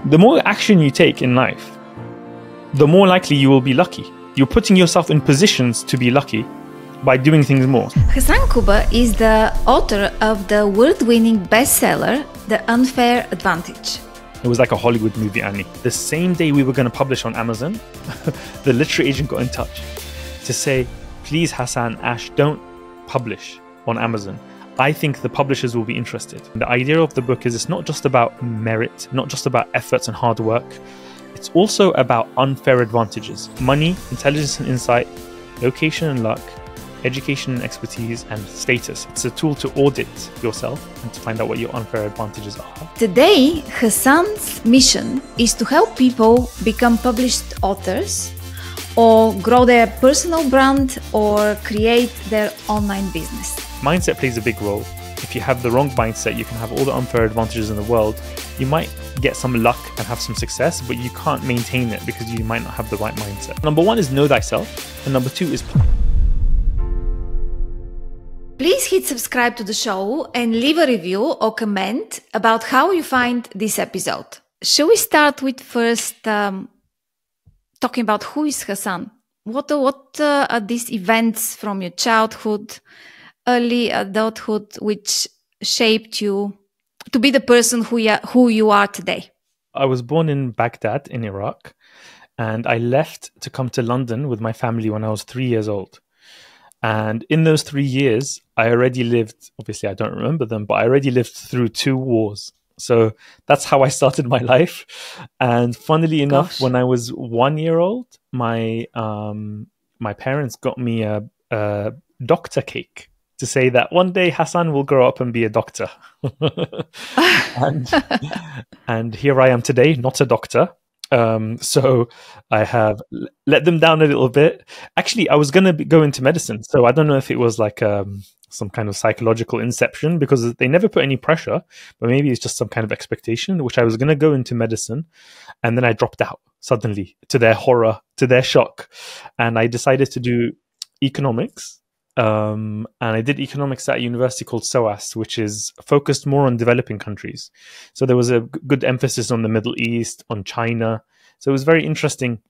The more action you take in life, the more likely you will be lucky. You're putting yourself in positions to be lucky by doing things more. Hasan Kubba is the author of the award-winning bestseller, The Unfair Advantage. It was like a Hollywood movie, Annie. The same day we were going to publish on Amazon, the literary agent got in touch to say, please, Hassan, Ash, don't publish on Amazon. I think the publishers will be interested. The idea of the book is it's not just about merit, not just about efforts and hard work. It's also about unfair advantages. Money, intelligence and insight, location and luck, education and expertise, and status. It's a tool to audit yourself and to find out what your unfair advantages are. Today, Hassan's mission is to help people become published authors or grow their personal brand or create their online business. Mindset plays a big role. If you have the wrong mindset, you can have all the unfair advantages in the world. You might get some luck and have some success, but you can't maintain it because you might not have the right mindset. Number one is know thyself, and number two is please hit subscribe to the show and leave a review or comment about how you find this episode. Shall we start with first talking about who is Hassan? What are these events from your childhood, early adulthood, which shaped you to be the person who you are today? I was born in Baghdad in Iraq, and I left to come to London with my family when I was 3 years old. And in those 3 years, I already lived, obviously I don't remember them, but I already lived through 2 wars. So that's how I started my life. And funnily enough, when I was 1 year old, my parents got me a doctor cake to say that one day Hassan will grow up and be a doctor. and here I am today, not a doctor. So I have let them down a little bit. Actually, I was going to go into medicine. So I don't know if it was like some kind of psychological inception, because they never put any pressure, but maybe it's just some kind of expectation, which I was going to go into medicine. And then I dropped out suddenly, to their horror, to their shock. And I decided to do economics. And I did economics at a university called SOAS, which is focused more on developing countries. So there was a good emphasis on the Middle East, on China. So it was very interesting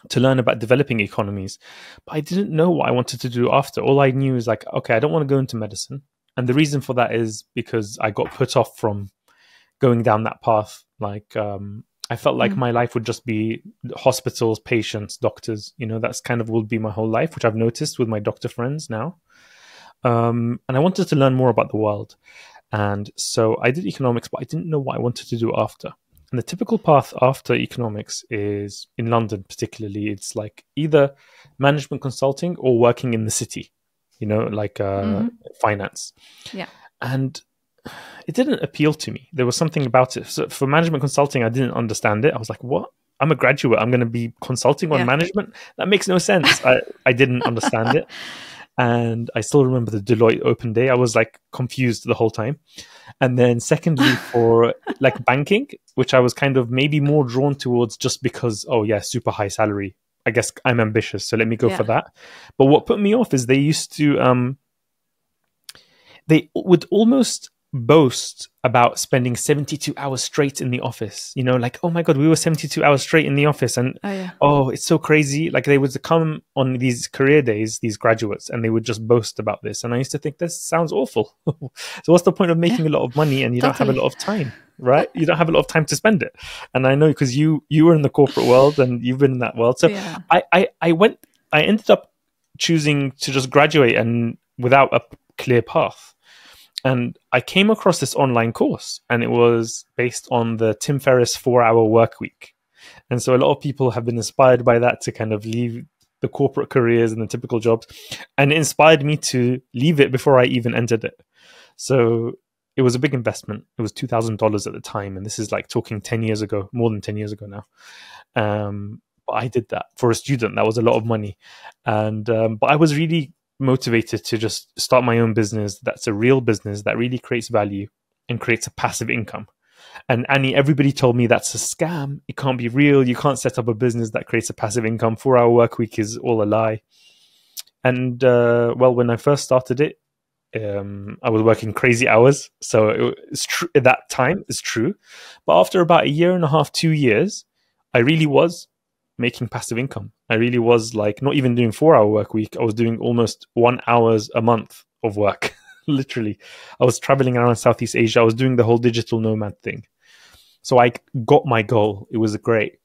to learn about developing economies. But I didn't know what I wanted to do after. All I knew is like, okay, I don't want to go into medicine. And the reason for that is because I got put off from going down that path. Like, I felt like my life would just be hospitals, patients, doctors. You know, that's kind of will be my whole life, which I've noticed with my doctor friends now. And I wanted to learn more about the world. And so I did economics, but I didn't know what I wanted to do after. And the typical path after economics is, in London particularly, it's like either management consulting or working in the city, you know, like finance. Yeah. And it didn't appeal to me. There was something about it. So for management consulting, I didn't understand it. I was like, what? I'm a graduate. I'm going to be consulting on management? That makes no sense. I didn't understand it. And I still remember the Deloitte open day. I was like confused the whole time. And then secondly, for like banking, which I was kind of maybe more drawn towards just because, oh yeah, super high salary. I guess I'm ambitious, so let me go for that. But what put me off is they used to, they would almost boast about spending 72 hours straight in the office, you know, like, oh my God, we were 72 hours straight in the office. And oh, it's so crazy. Like they would come on these career days, these graduates, and they would just boast about this. And I used to think, this sounds awful. So what's the point of making a lot of money and you don't have a lot of time, right? You don't have a lot of time to spend it. And I know because you were in the corporate world and you've been in that world. So I ended up choosing to just graduate and without a clear path. And I came across this online course, and it was based on the Tim Ferriss 4-hour work week. And so a lot of people have been inspired by that to kind of leave the corporate careers and the typical jobs. And it inspired me to leave it before I even entered it. So it was a big investment. It was $2,000 at the time. And this is like talking 10 years ago, more than 10 years ago now. But I did that for a student. That was a lot of money. And but I was really motivated to just start my own business that's a real business that really creates value and creates a passive income. And Annie, everybody told me that's a scam. It can't be real. You can't set up a business that creates a passive income. 4-hour work week is all a lie. And well, when I first started it, I was working crazy hours. So it's true at that time. It's true. But after about a year and a half, 2 years, I really was making passive income. I really was like not even doing 4-hour work week. I was doing almost 1 hour a month of work. Literally, I was traveling around Southeast Asia. I was doing the whole digital nomad thing. So I got my goal. It was great.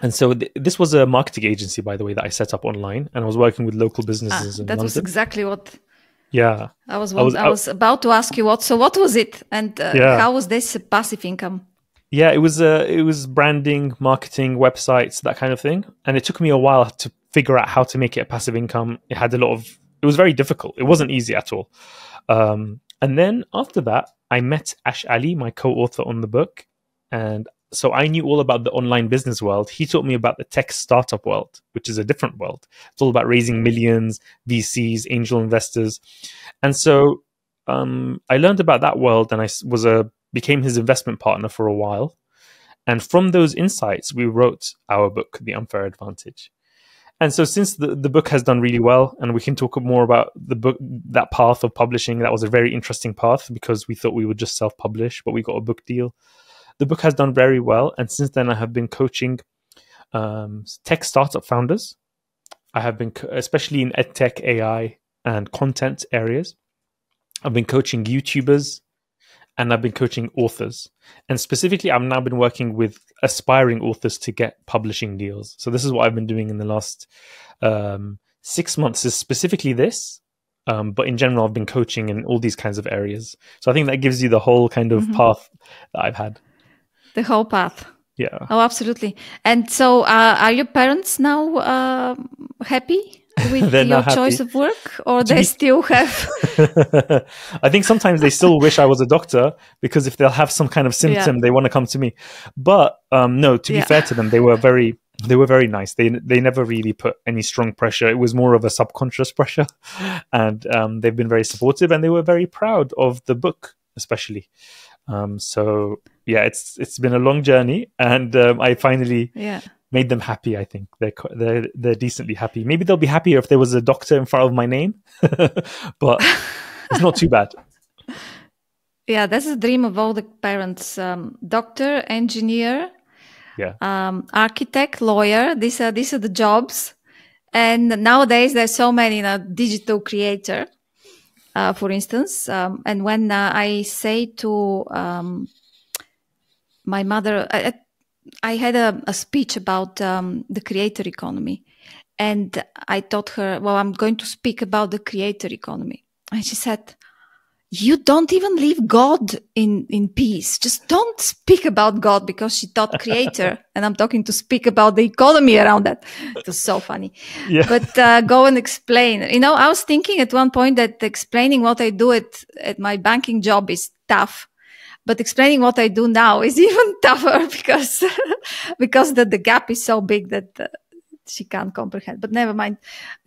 And so this was a marketing agency, by the way, that I set up online, and I was working with local businesses in that London. was exactly what. Yeah, I was about to ask you what. So what was it, and how was this passive income? Yeah, it was branding, marketing, websites, that kind of thing, and it took me a while to figure out how to make it a passive income. It was very difficult. It wasn't easy at all. And then after that, I met Ash Ali, my co-author on the book, and so I knew all about the online business world. He taught me about the tech startup world, which is a different world. It's all about raising millions, VCs, angel investors. And so I learned about that world, and I became his investment partner for a while. And from those insights, we wrote our book, The Unfair Advantage. And so since the book has done really well, and we can talk more about the book, that path of publishing, that was a very interesting path because we thought we would just self-publish, but we got a book deal. The book has done very well, and since then I have been coaching tech startup founders. I have been, especially in edtech, AI, and content areas. I've been coaching YouTubers, and I've been coaching authors. And specifically, I've now been working with aspiring authors to get publishing deals. So this is what I've been doing in the last 6 months, is specifically this. But in general, I've been coaching in all these kinds of areas. So I think that gives you the whole kind of path that I've had. The whole path. Yeah. Oh, absolutely. And so are your parents now happy with your choice of work, or they still have? I think sometimes they still wish I was a doctor, because if they'll have some kind of symptom, they want to come to me. But no, to be fair to them, they were very nice. They never really put any strong pressure. It was more of a subconscious pressure, and they've been very supportive, and they were very proud of the book, especially. So yeah, it's been a long journey, and I finally made them happy. I think they're decently happy. Maybe they'll be happier if there was a doctor in front of my name, but it's not too bad. Yeah, that's the dream of all the parents: doctor, engineer, architect, lawyer. These are the jobs. And nowadays there's so many, digital creator. For instance, and when I say to my mother, I had a speech about the creator economy, and I told her, well, I'm going to speak about the creator economy. And she said, you don't even leave God in peace. Just don't speak about God, because she taught creator and I'm talking to speak about the economy around that. It was so funny. Yeah. But go and explain. I was thinking at one point that explaining what I do at my banking job is tough. But explaining what I do now is even tougher because the gap is so big that she can't comprehend. But never mind.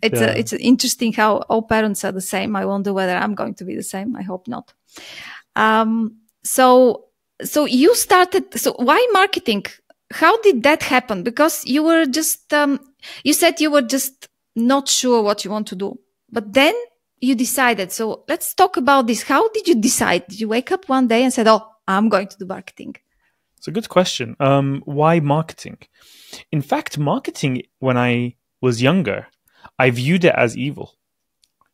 It's interesting how all parents are the same. I wonder whether I'm going to be the same. I hope not. So you started. So why marketing? How did that happen? Because you were just you said you were just not sure what you want to do, but then you decided. So let's talk about this. How did you decide? Did you wake up one day and said, "Oh, I'm going to do marketing"? It's a good question. Why marketing? In fact, marketing, when I was younger, I viewed it as evil.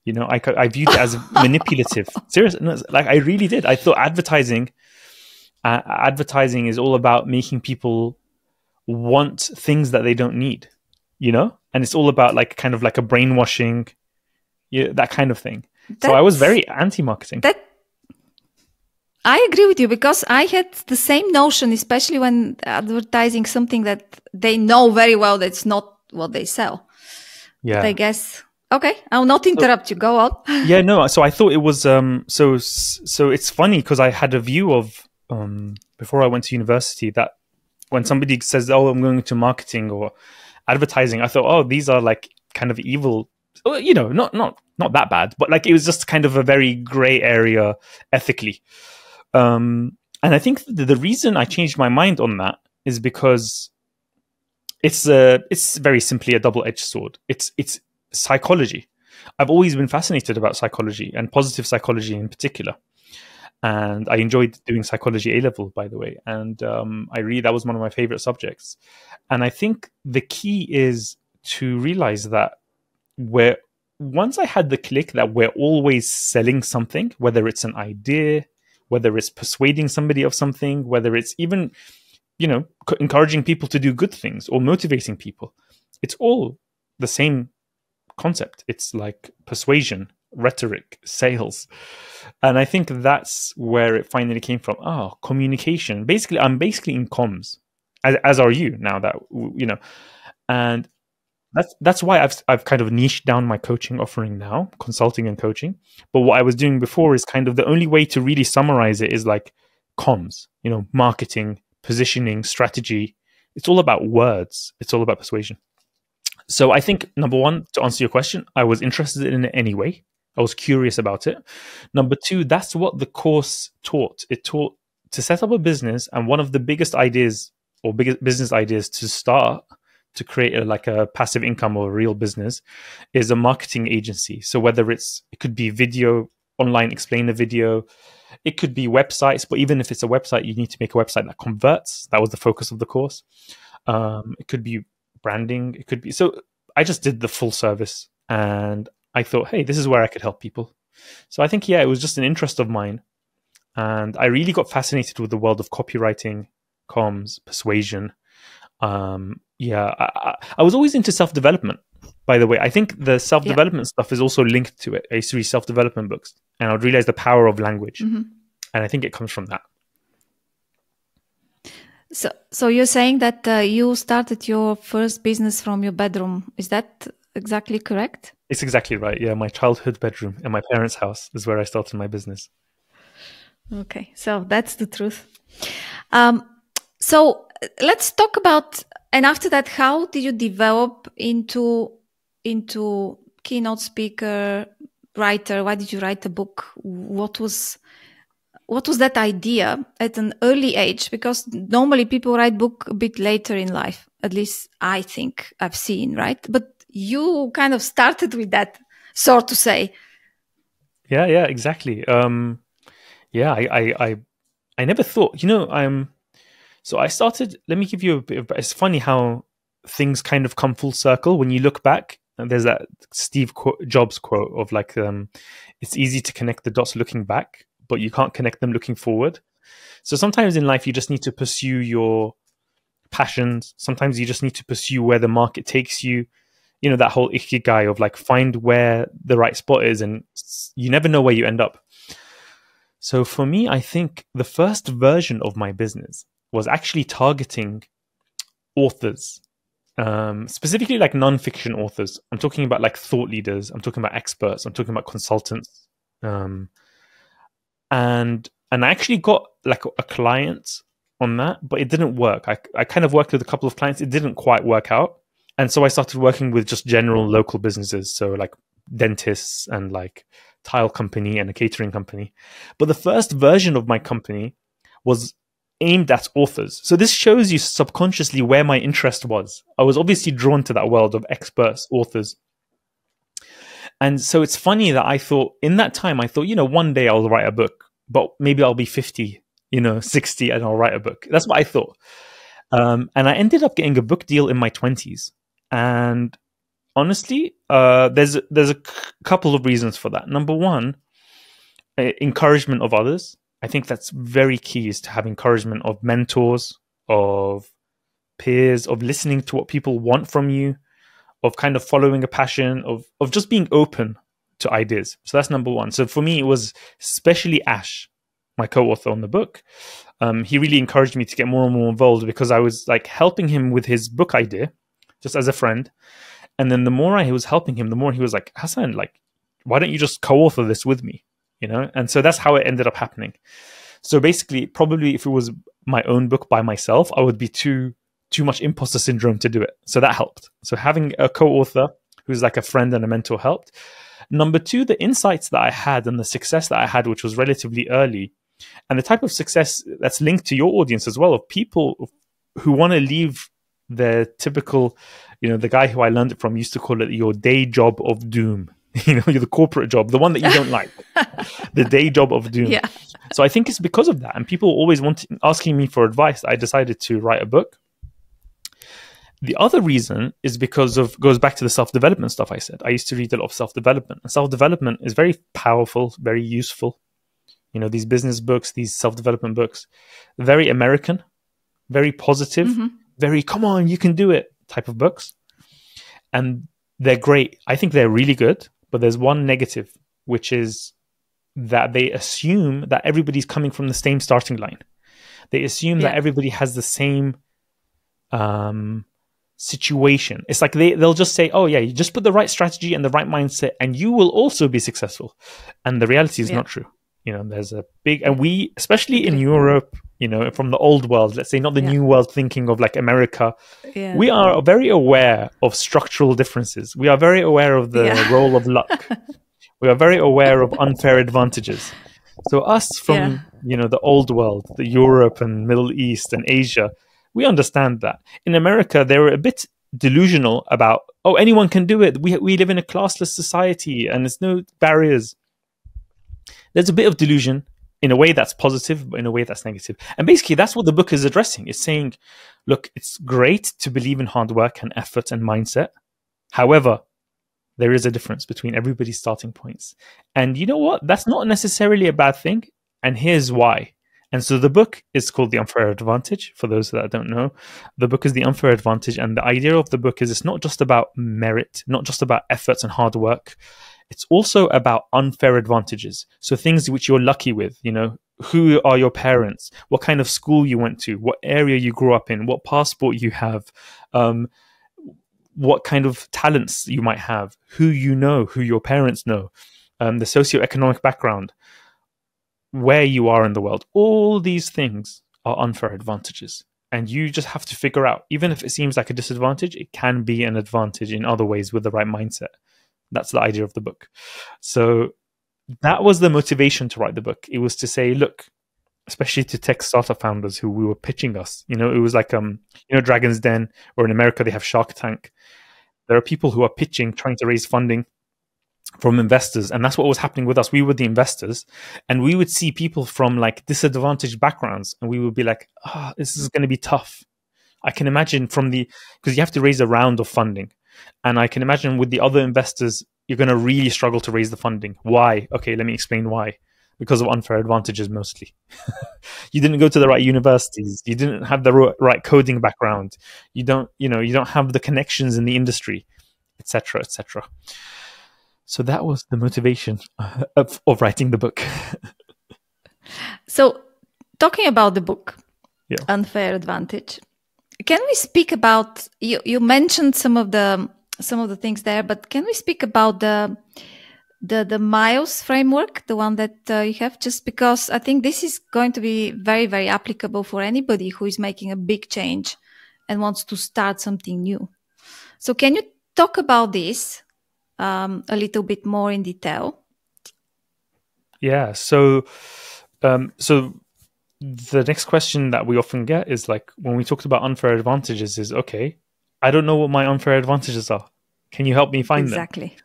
I viewed it as manipulative. Seriously, like I really did. I thought advertising is all about making people want things that they don't need, and it's all about like kind of like a brainwashing, that kind of thing. So I was very anti-marketing. I agree with you, because I had the same notion, especially when advertising something that they know very well that's not what they sell. Yeah. But I guess, okay, I'll not interrupt you. Go on. Yeah, no. So I thought it was, so it's funny because I had a view of, before I went to university, that when somebody says, oh, I'm going to marketing or advertising, I thought, oh, these are like kind of evil, not that bad, but like it was just kind of a very gray area ethically. And I think the reason I changed my mind on that is because it's very simply a double-edged sword. It's psychology. I've always been fascinated about psychology and positive psychology in particular. And I enjoyed doing psychology A-level, by the way. And that was one of my favorite subjects. And I think the key is to realize that once I had the click that we're always selling something, whether it's an idea, whether it's persuading somebody of something, whether it's even, encouraging people to do good things or motivating people, it's all the same concept. It's like persuasion, rhetoric, sales. And I think that's where it finally came from. Communication. Basically, I'm basically in comms, as are you now that, and that's why I've kind of niched down my coaching offering now, consulting and coaching. But what I was doing before is kind of the only way to really summarize it is like comms, marketing, positioning, strategy. It's all about words. It's all about persuasion. So I think, number one, to answer your question, I was interested in it anyway. I was curious about it. Number two, that's what the course taught. It taught to set up a business, and one of the biggest ideas or biggest business ideas to start to create a passive income or a real business is a marketing agency. So whether it could be video, online explainer video, it could be websites, but even if it's a website, you need to make a website that converts. That was the focus of the course. It could be branding. It could be, so I just did the full service, and I thought, hey, this is where I could help people. So I think, it was just an interest of mine. And I really got fascinated with the world of copywriting, comms, persuasion. I was always into self-development, by the way. I think the self-development stuff is also linked to it. I used to read self-development books, and I would realize the power of language. Mm-hmm. And I think it comes from that. So you're saying that you started your first business from your bedroom. Is that exactly correct? It's exactly right. Yeah, my childhood bedroom in my parents' house is where I started my business. Okay, so that's the truth. So let's talk about, and after that, how did you develop into keynote speaker, writer? Why did you write a book? What was that idea at an early age? Because normally people write book a bit later in life. At least I think I've seen, right? But you kind of started with that, so to say. Yeah, exactly. I never thought, so I started, let me give you a bit of, it's funny how things kind of come full circle when you look back. And there's that Steve Jobs quote of it's easy to connect the dots looking back, but you can't connect them looking forward. So sometimes in life, you just need to pursue your passions. Sometimes you just need to pursue where the market takes you. That whole ikigai of find where the right spot is, and you never know where you end up. So for me, I think the first version of my business was actually targeting authors, specifically nonfiction authors. I'm talking about thought leaders. I'm talking about experts. I'm talking about consultants. And I actually got a client on that, but it didn't work. I kind of worked with a couple of clients. It didn't quite work out. And so I started working with just general local businesses. So dentists and tile company and a catering company. But the first version of my company was aimed at authors. So this shows you subconsciously where my interest was. I was obviously drawn to that world of experts, authors. And so it's funny that in that time, I thought, one day I'll write a book, but maybe I'll be 50, 60, and I'll write a book. That's what I thought. And I ended up getting a book deal in my 20s. And honestly, there's a couple of reasons for that. Number one, encouragement of others. I think that's very key, is to have encouragement of mentors, of peers, of listening to what people want from you, of kind of following a passion, of just being open to ideas. So that's number one. So for me, it was especially Ash, my co-author on the book. He really encouraged me to get more and more involved, because I was helping him with his book idea, just as a friend. And then the more I was helping him, the more he was like, Hassan, why don't you just co-author this with me? And so that's how it ended up happening. So basically, probably if it was my own book by myself, I would be too much imposter syndrome to do it. So that helped. So having a co-author who's a friend and a mentor helped. Number two, the insights that I had and the success that I had, which was relatively early, and the type of success that's linked to your audience as well, of people who want to leave their typical, the guy who I learned it from used to call it your day job of doom. You're the corporate job, the one that you don't like, the day job of doom. Yeah. So I think it's because of that. And people always asking me for advice. I decided to write a book. The other reason is goes back to the self-development stuff I said. I used to read a lot of self-development. And self-development is very powerful, very useful. These business books, these self-development books, very American, very positive, very, come on, you can do it type of books. And they're great. I think they're really good. But there's one negative, which is that they assume that everybody's coming from the same starting line. They assume that everybody has the same situation. It's like they'll just say, oh yeah, you just put the right strategy and the right mindset and you will also be successful. And the reality is not true. There's a big, and we, especially in Europe, from the old world, let's say not the new world thinking of like America, we are very aware of structural differences. We are very aware of the role of luck. We are very aware of unfair advantages. So us from, the old world, the Europe and Middle East and Asia, we understand that. In America, they were a bit delusional about, oh, anyone can do it. We live in a classless society and there's no barriers. There's a bit of delusion in a way that's positive, but in a way that's negative. And basically, that's what the book is addressing. It's saying, look, it's great to believe in hard work and effort and mindset. However, there is a difference between everybody's starting points. And you know what? That's not necessarily a bad thing. And here's why. And so the book is called The Unfair Advantage. For those that don't know, the book is The Unfair Advantage. And the idea of the book is it's not just about merit, not just about efforts and hard work. It's also about unfair advantages. So things which you're lucky with, who are your parents, what kind of school you went to, what area you grew up in, what passport you have, what kind of talents you might have, who your parents know, the socioeconomic background, where you are in the world. All these things are unfair advantages. And you just have to figure out, even if it seems like a disadvantage, it can be an advantage in other ways with the right mindset. That's the idea of the book. So that was the motivation to write the book. It was to say, look, especially to tech startup founders who we were pitching us, it was like, Dragon's Den, or in America, they have Shark Tank. There are people who are pitching, trying to raise funding from investors. And that's what was happening with us. We were the investors, and we would see people from like disadvantaged backgrounds, and we would be like, this is going to be tough. I can imagine because you have to raise a round of funding. And I can imagine with the other investors, you're going to really struggle to raise the funding. Why? Okay, let me explain why. Because of unfair advantages, mostly. You didn't go to the right universities. You didn't have the right coding background. You don't have the connections in the industry, etc., etc. So that was the motivation of writing the book. So, talking about the book, Unfair Advantage. Can we speak about, you mentioned some of the things there, but can we speak about the miles framework, the one that you have, just because I think this is going to be very, very applicable for anybody who is making a big change and wants to start something new. So can you talk about this a little bit more in detail? Yeah. So the next question that we often get is like, when we talked about unfair advantages, is okay, I don't know what my unfair advantages are. Can you help me find them? Exactly.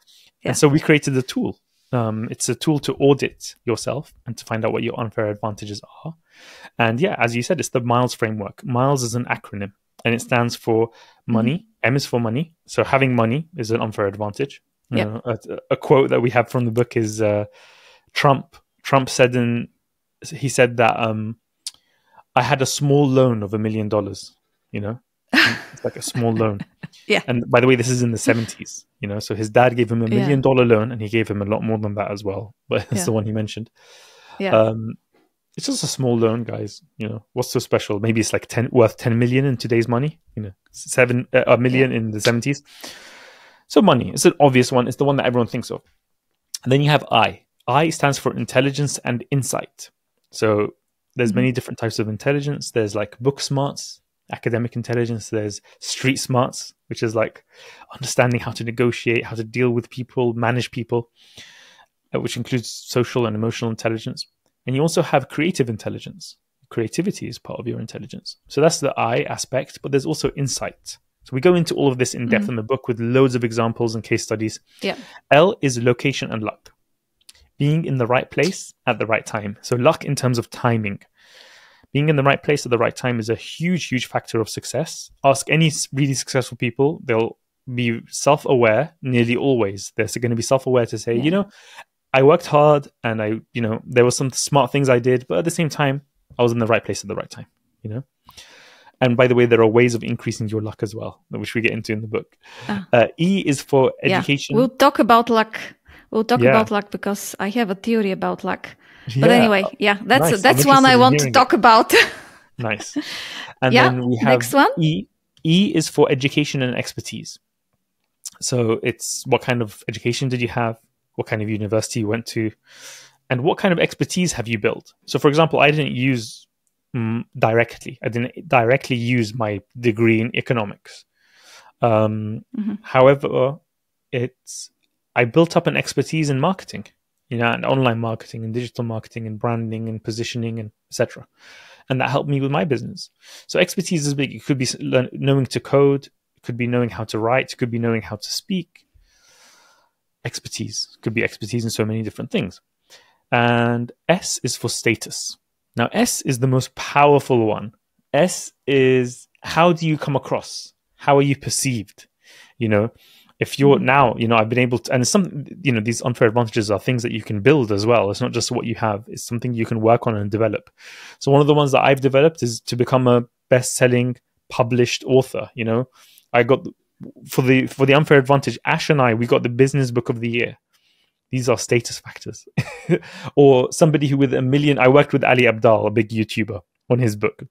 Yeah. And so we created a tool. It's a tool to audit yourself and to find out what your unfair advantages are. And yeah, as you said, it's the MILES framework. MILES is an acronym, and it stands for money. M is for money. So having money is an unfair advantage. A quote that we have from the book is Trump said that I had a small loan of $1 million, it's like a small loan. Yeah. And by the way, this is in the 70s, so his dad gave him $1 million loan, and he gave him a lot more than that as well. But it's the one he mentioned. Yeah. It's just a small loan, guys. What's so special? Maybe it's like worth 10 million in today's money, $1 million in the 70s. So money, it's an obvious one. It's the one that everyone thinks of. And then you have I. I stands for intelligence and insight. So there's many different types of intelligence. There's like book smarts, academic intelligence. There's street smarts, which is like understanding how to negotiate, how to deal with people, manage people, which includes social and emotional intelligence. And you also have creative intelligence. Creativity is part of your intelligence. So that's the I aspect, but there's also insight. So we go into all of this in depth in the book with loads of examples and case studies. Yeah. L is location and luck. Being in the right place at the right time. So luck in terms of timing. Being in the right place at the right time is a huge, huge factor of success. Ask any really successful people. They'll be self-aware nearly always. They're going to be self-aware to say, I worked hard and there were some smart things I did, but at the same time, I was in the right place at the right time, And by the way, there are ways of increasing your luck as well, which we get into in the book. E is for education. We'll talk about luck. About luck because I have a theory about luck. But anyway, that's nice. One I want to talk about. Nice. And then we have next one. E. E is for education and expertise. So it's what kind of education did you have? What kind of university you went to? And what kind of expertise have you built? So for example, I didn't use directly use my degree in economics. However, I built up an expertise in marketing, and online marketing and digital marketing and branding and positioning and etc. And that helped me with my business. So expertise is big. It could be knowing to code. It could be knowing how to write. It could be knowing how to speak. Expertise could be expertise in so many different things. And S is for status. Now, S is the most powerful one. S is how do you come across? How are you perceived? If you're now, I've been able to, and some, these unfair advantages are things that you can build as well. It's not just what you have. It's something you can work on and develop. So one of the ones that I've developed is to become a best-selling published author. I got, for the unfair advantage, Ash and we got the business book of the year. These are status factors. Or somebody who with 1 million, I worked with Ali Abdal, a big YouTuber, on his book.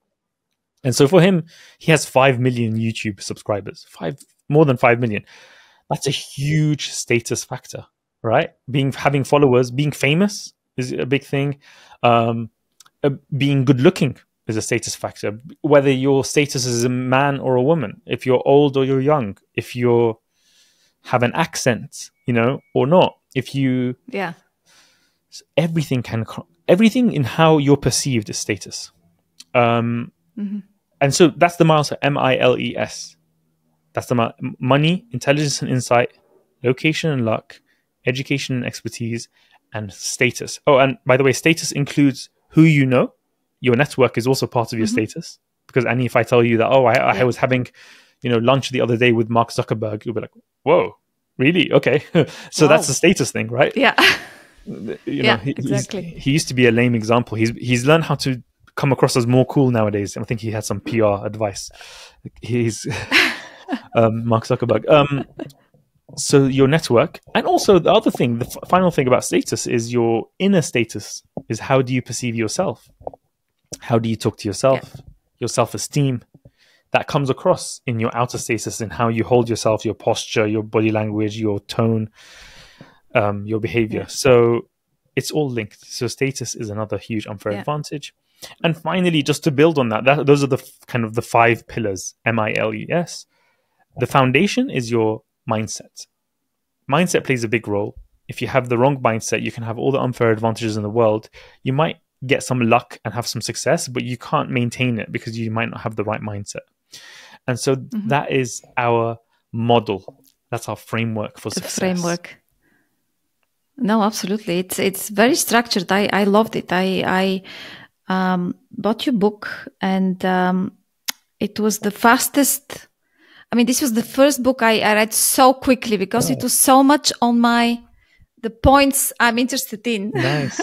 And so for him, he has 5 million YouTube subscribers, more than 5 million. That's a huge status factor, right? Having followers, being famous is a big thing. Being good looking is a status factor. Whether your status is a man or a woman, if you're old or you're young, if you have an accent, or not. If you, everything in how you're perceived is status. And so that's the milestone, MILES. That's the money, intelligence and insight, location and luck, education and expertise, and status. Oh, and by the way, status includes who you know. Your network is also part of your status. Because Annie, if I tell you that, I was having, lunch the other day with Mark Zuckerberg, you'll be like, whoa, really? Okay. So that's the status thing, right? Yeah. Exactly. He used to be a lame example. He's learned how to come across as more cool nowadays. I think he had some PR advice. He's Mark Zuckerberg. So your network, and also the other thing, the final thing about status is your inner status is how do you perceive yourself? How do you talk to yourself? Your self-esteem. That comes across in your outer status and how you hold yourself, your posture, your body language, your tone, your behavior. So it's all linked. So status is another huge unfair advantage. And finally, just to build on that, those are the kind of the 5 pillars, MILES. The foundation is your mindset. Mindset plays a big role. If you have the wrong mindset, you can have all the unfair advantages in the world. You might get some luck and have some success, but you can't maintain it because you might not have the right mindset. And so that is our model. That's our framework for success. Framework. No, absolutely. It's very structured. I loved it. I bought your book, and it was the fastest. I mean, this was the first book I read so quickly because it was so much on the points I'm interested in. Nice.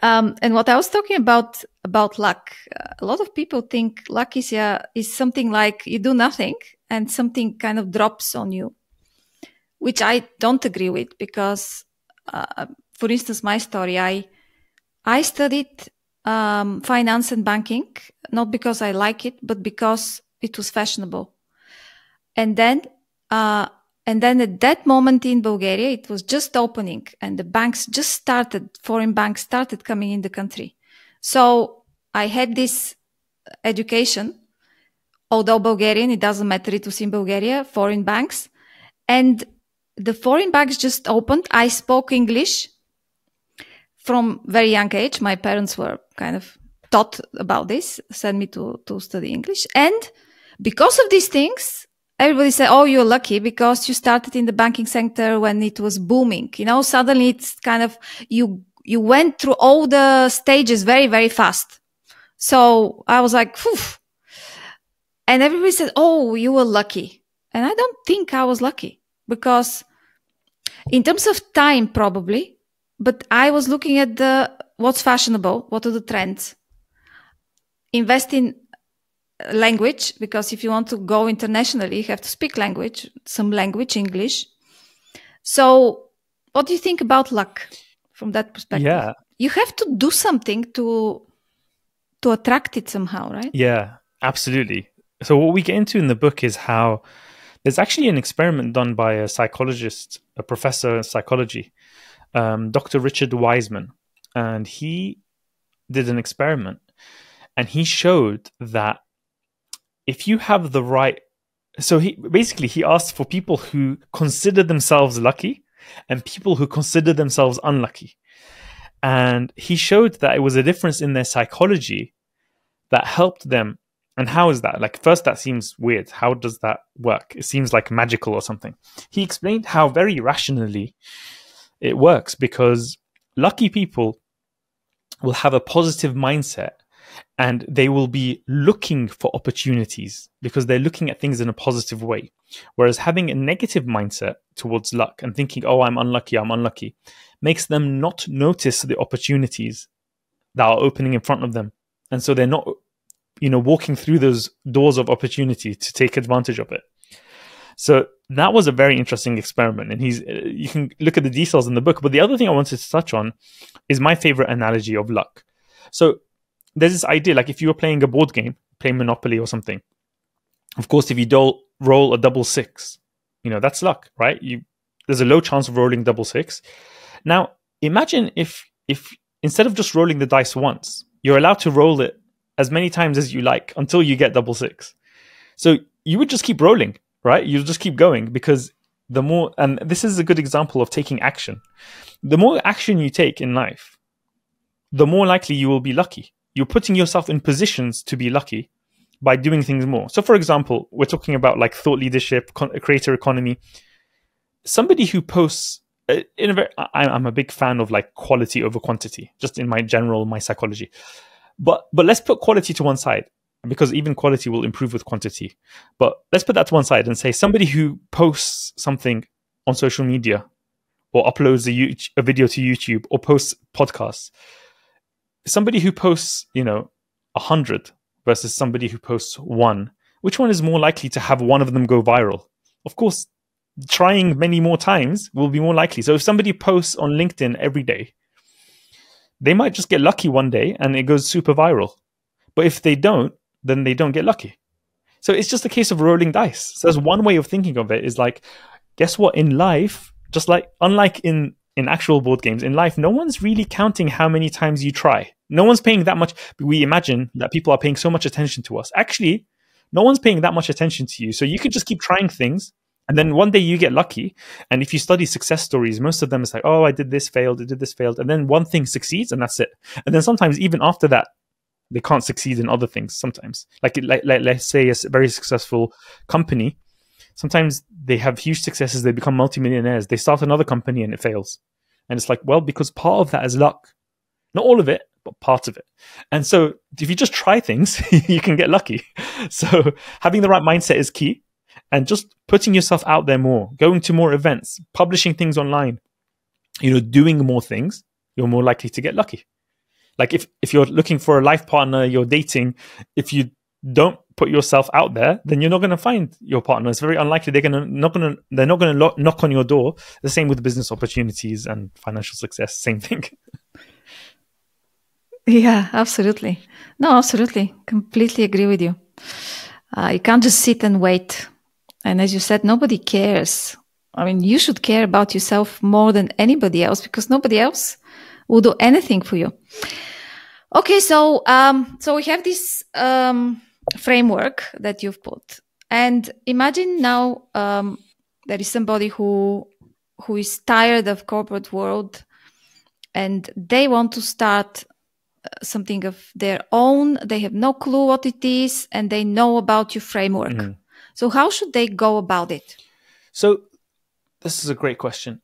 And what I was talking about luck, a lot of people think luck is something like you do nothing and something kind of drops on you, which I don't agree with because, for instance, my story, I studied finance and banking, not because I like it, but because it was fashionable. And then at that moment in Bulgaria, it was just opening and the banks just started, foreign banks started coming in the country. So I had this education, although Bulgarian, it doesn't matter, it was in Bulgaria, foreign banks. And the foreign banks just opened. I spoke English from very young age. My parents were kind of taught about this, sent me to study English. And because of these things, everybody said, oh, you're lucky because you started in the banking sector when it was booming. Suddenly it's kind of, you went through all the stages very, very fast. So I was like, phew. And everybody said, oh, you were lucky. And I don't think I was lucky, because in terms of time, probably, but I was looking at what's fashionable, what are the trends. Invest in language, because if you want to go internationally, you have to speak some language, English. So what do you think about luck from that perspective? Yeah. You have to do something to attract it somehow, right? Yeah, absolutely. So what we get into in the book is how there's actually an experiment done by a psychologist, a professor in psychology, Dr. Richard Wiseman. And he did an experiment, and he showed that if you have the right... So he asked for people who consider themselves lucky and people who consider themselves unlucky. And he showed that it was a difference in their psychology that helped them. And how is that? Like, first, that seems weird. How does that work? It seems like magical or something. He explained how very rationally it works, because lucky people will have a positive mindset and they will be looking for opportunities because they're looking at things in a positive way. Whereas having a negative mindset towards luck and thinking, oh, I'm unlucky, makes them not notice the opportunities that are opening in front of them. And so they're not, walking through those doors of opportunity to take advantage of it. So that was a very interesting experiment. And you can look at the details in the book. But the other thing I wanted to touch on is my favorite analogy of luck. So there's this idea, like if you were playing a board game, playing Monopoly or something, of course, if you don't roll a double six, that's luck, right? There's a low chance of rolling double six. Now, imagine if instead of just rolling the dice once, you're allowed to roll it as many times as you like until you get double six. So you would just keep rolling, right? You'll just keep going, because the more, and this is a good example of taking action. The more action you take in life, the more likely you will be lucky. You're putting yourself in positions to be lucky by doing things more. So for example, we're talking about like thought leadership, creator economy. Somebody who posts I'm a big fan of like quality over quantity, just in my psychology. But let's put quality to one side, because even quality will improve with quantity. But let's put that to one side and say somebody who posts something on social media or uploads a video to YouTube or posts podcasts. Somebody who posts, 100 versus somebody who posts 1. Which one is more likely to have one of them go viral? Of course, trying many more times will be more likely. So if somebody posts on LinkedIn every day, they might just get lucky one day and it goes super viral. But if they don't, then they don't get lucky. So it's just a case of rolling dice. So there's one way of thinking of it is like, guess what? In life, just like unlike in actual board games, in life, no one's really counting how many times you try. No one's paying that much. We imagine that people are paying so much attention to us. Actually, no one's paying that much attention to you. So you can just keep trying things. And then one day you get lucky. And if you study success stories, most of them is like, oh, I did this, failed. And then one thing succeeds and that's it. And then sometimes even after that, they can't succeed in other things sometimes. Like let's say a very successful company. Sometimes they have huge successes. They become multimillionaires. They start another company and it fails. And it's like, well, because part of that is luck. Not all of it, but part of it. And so if you just try things, you can get lucky. So having the right mindset is key. And just putting yourself out there more, going to more events, publishing things online, doing more things, you're more likely to get lucky. Like if you're looking for a life partner, you're dating, if you don't put yourself out there, then you're not going to find your partner. It's very unlikely they're not going to knock on your door. The same with business opportunities and financial success. Same thing. Yeah, absolutely. No, absolutely. Completely agree with you. You can't just sit and wait. And as you said, nobody cares. I mean, you should care about yourself more than anybody else, because nobody else will do anything for you. Okay, so we have this framework that you've put, and imagine now there is somebody who is tired of corporate world, and they want to start something of their own. They have no clue what it is, and they know about your framework. Mm-hmm. So how should they go about it? So this is a great question.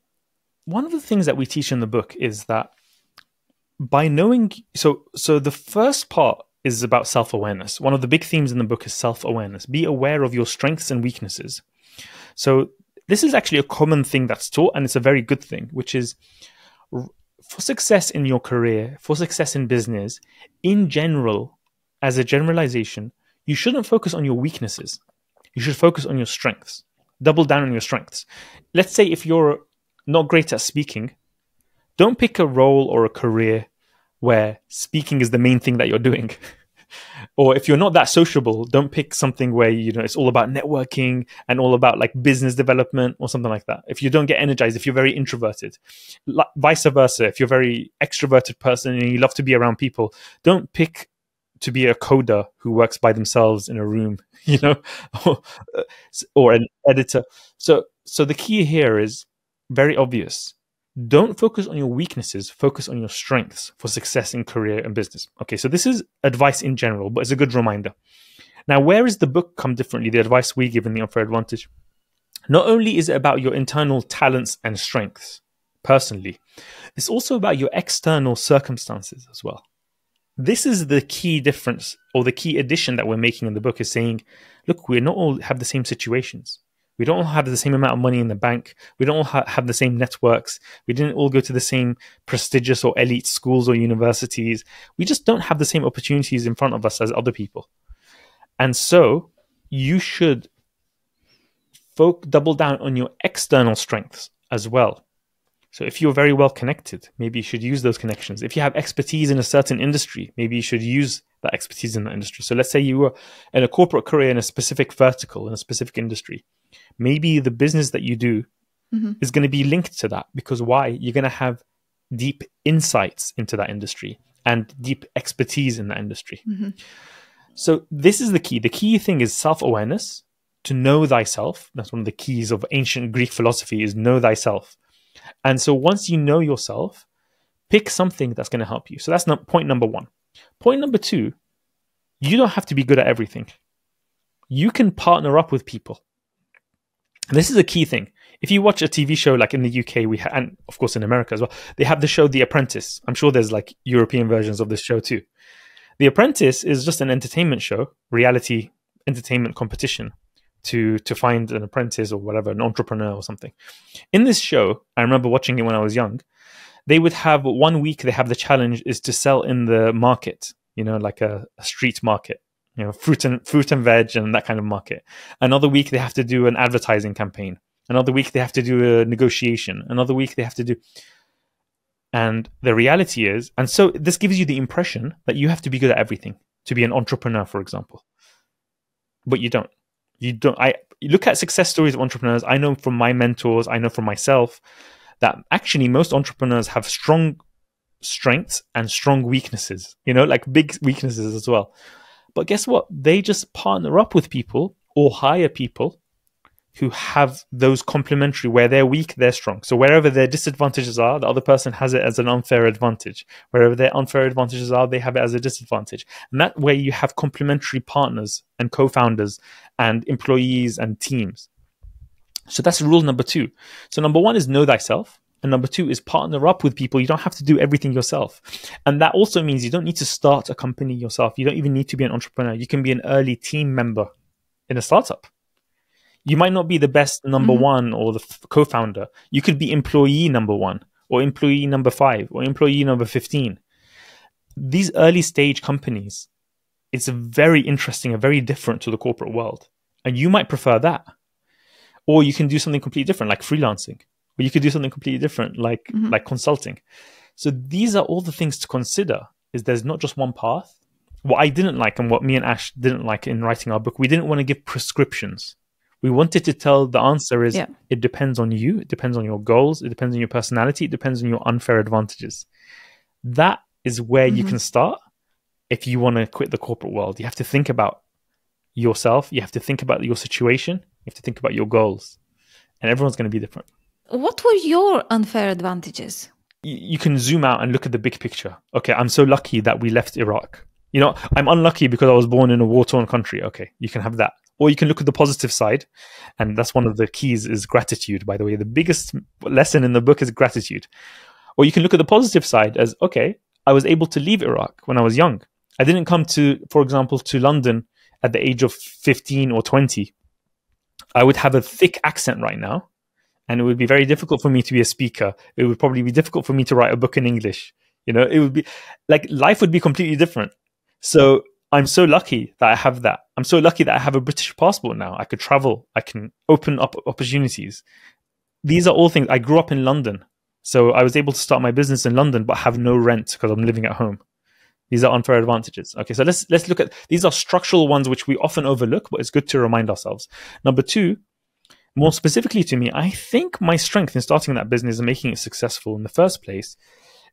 One of the things that we teach in the book is that by knowing, so the first part is about self-awareness. One of the big themes in the book is self-awareness. Be aware of your strengths and weaknesses. So this is actually a common thing that's taught, and it's a very good thing, which is for success in your career, for success in business, in general, as a generalization, you shouldn't focus on your weaknesses. You should focus on your strengths. Double down on your strengths. Let's say if you're not great at speaking, don't pick a role or a career where speaking is the main thing that you're doing. Or if you're not that sociable, don't pick something where, you know, it's all about networking and all about like business development or something like that. If you don't get energized, if you're very introverted, vice versa, if you're a very extroverted person and you love to be around people, don't pick to be a coder who works by themselves in a room, you know, or an editor. So the key here is very obvious. Don't focus on your weaknesses, focus on your strengths for success in career and business. Okay, so this is advice in general, but it's a good reminder. Now, where is the book come differently, the advice we give in The Unfair Advantage? Not only is it about your internal talents and strengths, personally, it's also about your external circumstances as well. This is the key difference, or the key addition that we're making in the book, is saying, look, we not all have the same situations. We don't all have the same amount of money in the bank. We don't all have the same networks. We didn't all go to the same prestigious or elite schools or universities. We just don't have the same opportunities in front of us as other people. And so you should double down on your external strengths as well. So if you're very well connected, maybe you should use those connections. If you have expertise in a certain industry, maybe you should use that expertise in that industry. So let's say you were in a corporate career in a specific vertical, in a specific industry. Maybe the business that you do is going to be linked to that, because why? You're going to have deep insights into that industry and deep expertise in that industry. So this is the key. The key thing is self-awareness, to know thyself. That's one of the keys of ancient Greek philosophy, is know thyself. And so once you know yourself, pick something that's going to help you. So that's point number one. Point number two, you don't have to be good at everything. You can partner up with people. And this is a key thing. If you watch a TV show like in the UK, and of course in America as well, they have the show The Apprentice. I'm sure there's like European versions of this show too. The Apprentice is just an entertainment show, reality entertainment competition to find an apprentice or whatever, an entrepreneur or something. In this show, I remember watching it when I was young, they would have 1 week, they have the challenge is to sell in the market, you know, like a street market, you know, fruit and veg and that kind of market. Another week, they have to do an advertising campaign. Another week, they have to do a negotiation. Another week, they have to do... And the reality is, and so this gives you the impression that you have to be good at everything to be an entrepreneur, for example. But you don't. You look at success stories of entrepreneurs. I know from my mentors, I know from myself, that actually most entrepreneurs have strong strengths and strong weaknesses, you know, like big weaknesses as well. But guess what? They just partner up with people or hire people who have those complementary, where they're weak, they're strong. So wherever their disadvantages are, the other person has it as an unfair advantage. Wherever their unfair advantages are, they have it as a disadvantage. And that way you have complementary partners and co-founders and employees and teams. So that's rule number two. So number one is know thyself. And number two is partner up with people. You don't have to do everything yourself. And that also means you don't need to start a company yourself. You don't even need to be an entrepreneur. You can be an early team member in a startup. You might not be the best number one or the co-founder. You could be employee number one or employee number 5 or employee number 15. These early stage companies, it's very interesting and very different to the corporate world. And you might prefer that. Or you can do something completely different, like freelancing. Or you could do something completely different, like consulting. So these are all the things to consider, is there's not just one path. What I didn't like, and what me and Ash didn't like in writing our book, we didn't want to give prescriptions. We wanted to tell the answer is it depends on you. It depends on your goals. It depends on your personality. It depends on your unfair advantages. That is where you can start if you want to quit the corporate world. You have to think about yourself. You have to think about your situation. You have to think about your goals. And everyone's going to be different. What were your unfair advantages? You can zoom out and look at the big picture. Okay, I'm so lucky that we left Iraq. You know, I'm unlucky because I was born in a war-torn country. Okay, you can have that. Or you can look at the positive side. And that's one of the keys is gratitude, by the way. The biggest lesson in the book is gratitude. Or you can look at the positive side as, okay, I was able to leave Iraq when I was young. I didn't come to, for example, to London at the age of 15 or 20. I would have a thick accent right now, and it would be very difficult for me to be a speaker. It would probably be difficult for me to write a book in English. It would be like life would be completely different. So I'm so lucky that I have that. I'm so lucky that I have a British passport now. I could travel. I can open up opportunities. These are all things. I grew up in London. So I was able to start my business in London, but have no rent because I'm living at home. These are unfair advantages. Okay, so let's look at, these are structural ones which we often overlook, but it's good to remind ourselves. Number two, more specifically to me, I think my strength in starting that business and making it successful in the first place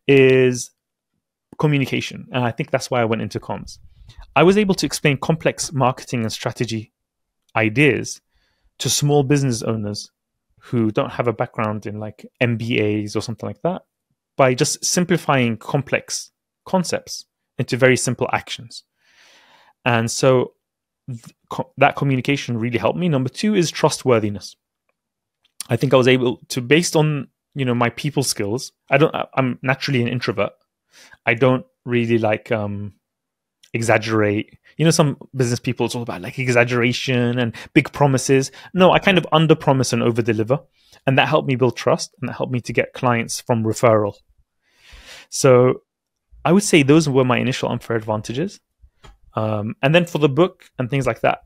is communication. And I think that's why I went into comms. I was able to explain complex marketing and strategy ideas to small business owners who don't have a background in like MBAs or something like that by just simplifying complex concepts into very simple actions. And so that communication really helped me. Number two is trustworthiness. I think I was able to, based on, my people skills, I'm naturally an introvert. I don't really like exaggerate. Some business people, it's all about like exaggeration and big promises. No, I kind of under promise and over deliver. And that helped me build trust, and that helped me to get clients from referral. So I would say those were my initial unfair advantages. And then for the book and things like that,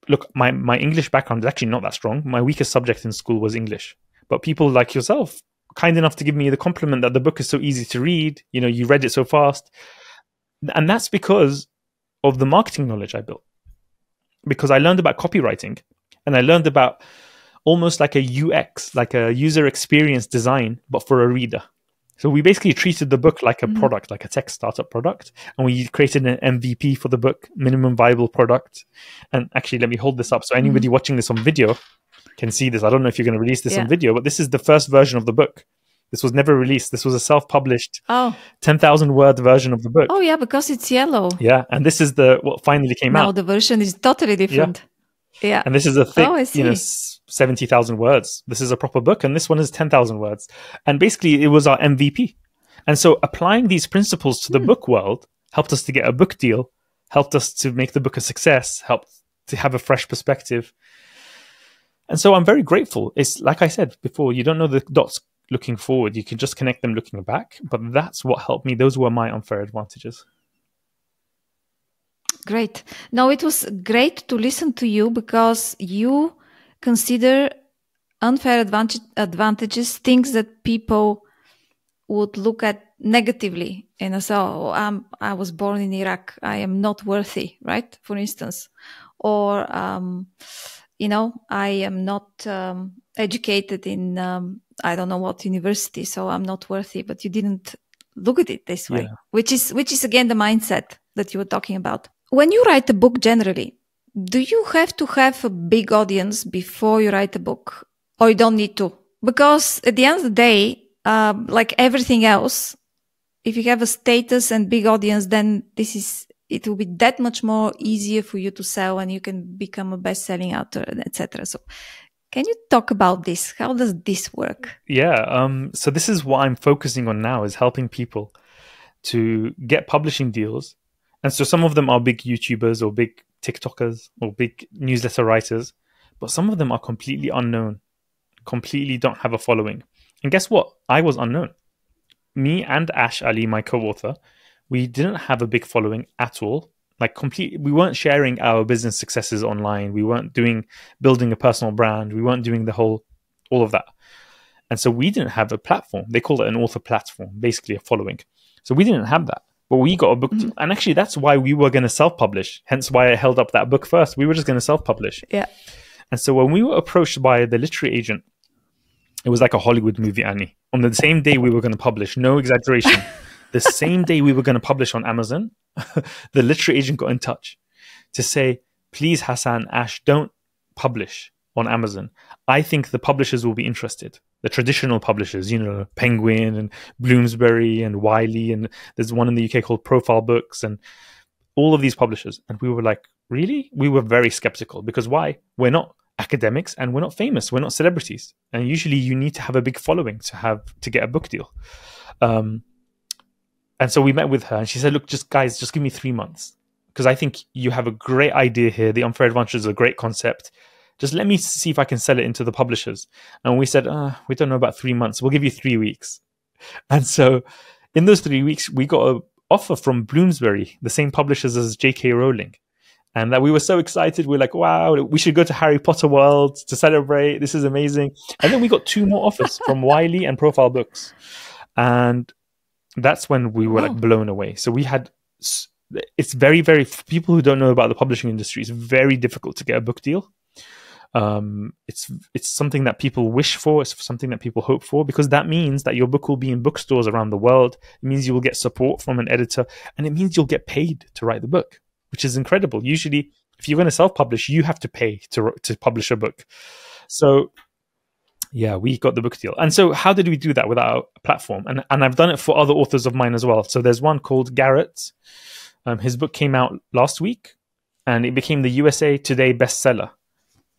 look, my English background is actually not that strong. My weakest subject in school was English. But people like yourself, kind enough to give me the compliment that the book is so easy to read. You read it so fast. And that's because of the marketing knowledge I built. Because I learned about copywriting, and I learned about almost like a UX, like a user experience design, but for a reader. So we basically treated the book like a product, like a tech startup product. And we created an MVP for the book, minimum viable product. And actually, let me hold this up so anybody watching this on video can see this. I don't know if you're going to release this on video, but this is the first version of the book. This was never released. This was a self-published 10,000 word version of the book. Oh, yeah, because it's yellow. Yeah, and this is what finally came out. Now the version is totally different. Yeah. And this is a thick, 70,000 words. This is a proper book, and this one is 10,000 words. And basically, it was our MVP. And so applying these principles to the book world helped us to get a book deal, helped us to make the book a success, helped to have a fresh perspective. And so I'm very grateful. It's like I said before, you don't know the dots looking forward. You can just connect them looking back. But that's what helped me. Those were my unfair advantages. Great. No, it was great to listen to you because you consider unfair advantages things that people would look at negatively. And so I was born in Iraq. I am not worthy, right? For instance. Or, I am not educated in, I don't know what university, so I'm not worthy. But you didn't look at it this way, which is again the mindset that you were talking about. When you write a book generally, do you have to have a big audience before you write a book, or you don't need to? Because at the end of the day, like everything else, if you have a status and big audience, then it will be that much more easier for you to sell, and you can become a best-selling author, etc. So can you talk about this? How does this work? Yeah. So this is what I'm focusing on now, is helping people to get publishing deals. And so some of them are big YouTubers or big TikTokers or big newsletter writers, but some of them are completely unknown, completely don't have a following. And guess what? I was unknown. Me and Ash Ali, my co-author, we didn't have a big following at all. We weren't sharing our business successes online. We weren't building a personal brand. We weren't doing all of that. And so we didn't have a platform. They call it an author platform, basically a following. So we didn't have that. But we got a book deal. And actually, that's why we were going to self-publish. Hence why I held up that book first. We were just going to self-publish. Yeah. And so when we were approached by the literary agent, it was like a Hollywood movie, Annie. On the same day we were going to publish, no exaggeration, the same day we were going to publish on Amazon, the literary agent got in touch to say, please, Hassan, Ash, don't publish on Amazon. I think the publishers will be interested. The traditional publishers, Penguin and Bloomsbury and Wiley, and there's one in the UK called Profile Books, and all of these publishers. And we were like, really? We were very skeptical, because why? We're not academics and we're not famous. We're not celebrities. And usually you need to have a big following to get a book deal. And so we met with her and she said, look, just give me 3 months, because I think you have a great idea here. The unfair advantage is a great concept. Just let me see if I can sell it into the publishers. And we said, we don't know about 3 months. We'll give you 3 weeks. And so in those 3 weeks, we got an offer from Bloomsbury, the same publishers as J.K. Rowling. And that we were so excited. We're like, wow, we should go to Harry Potter World to celebrate. This is amazing. And then we got 2 more offers from Wiley and Profile Books. And that's when we were like blown away. So we had, it's very, very, for people who don't know about the publishing industry, it's very difficult to get a book deal. It's something that people wish for. It's something that people hope for, because that means that your book will be in bookstores around the world. It means you will get support from an editor, and it means you'll get paid to write the book, which is incredible. Usually, if you're going to self-publish, you have to pay to publish a book. So yeah, we got the book deal. And so how did we do that without a platform? And I've done it for other authors of mine as well. So there's one called Garrett. His book came out last week and it became the USA Today bestseller.